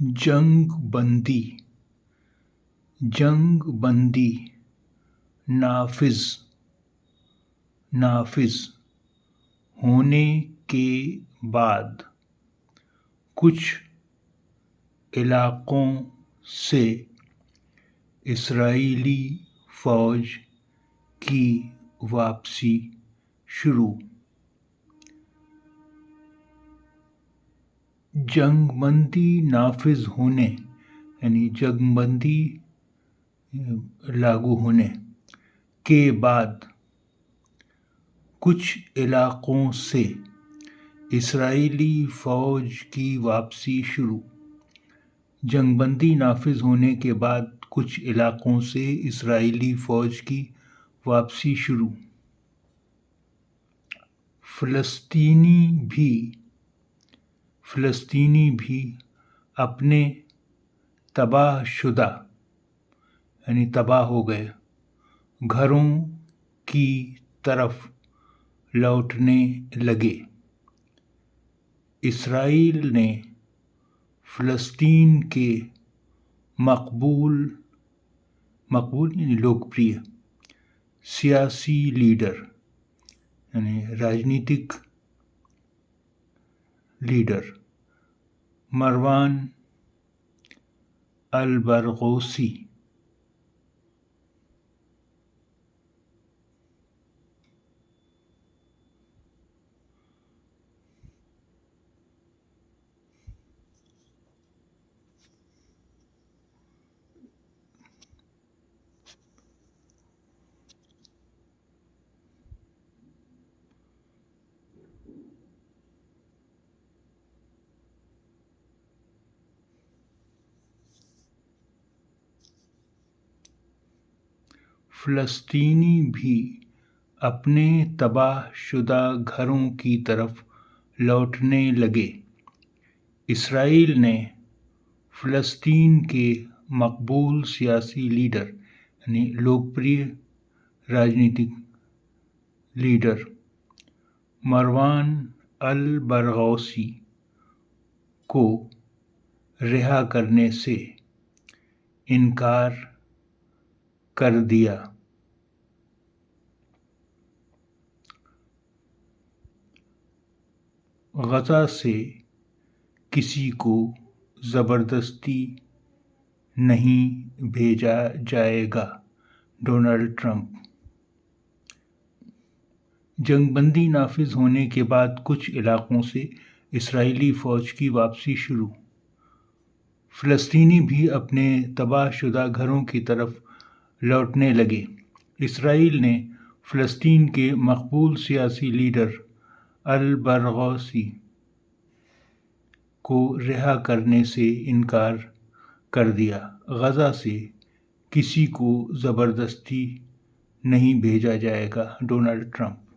جنگ بندی نافذ ہونے کے بعد کچھ علاقوں سے اسرائیلی فوج کی واپسی شروع۔ جنگ بندی نافذ ہونے یعنی جنگ بندی لاگو ہونے کے بعد کچھ علاقوں سے اسرائیلی فوج کی واپسی شروع۔ جنگ بندی نافذ ہونے کے بعد کچھ علاقوں سے اسرائیلی فوج کی واپسی شروع۔ فلسطینی بھی اپنے تباہ شدہ یعنی تباہ ہو گئے گھروں کی طرف لوٹنے لگے۔ اسرائیل نے فلسطین کے مقبول یعنی لوکپریہ سیاسی لیڈر یعنی راجنیتک لیڈر مروان البرغوثی فلسطینی بھی اپنے تباہ شدہ گھروں کی طرف لوٹنے لگے۔ اسرائیل نے فلسطین کے مقبول سیاسی لیڈر یعنی لوکپریہ راجنیتک لیڈر مروان البرغوثی کو رہا کرنے سے انکار کر دیا۔ غزہ سے کسی کو زبردستی نہیں بھیجا جائے گا، ڈونلڈ ٹرمپ۔ جنگ بندی نافذ ہونے کے بعد کچھ علاقوں سے اسرائیلی فوج کی واپسی شروع۔ فلسطینی بھی اپنے تباہ شدہ گھروں کی طرف لوٹنے لگے۔ اسرائیل نے فلسطین کے مقبول سیاسی لیڈر البرغوثی کو رہا کرنے سے انکار کر دیا۔ غزہ سے کسی کو زبردستی نہیں بھیجا جائے گا، ڈونلڈ ٹرمپ۔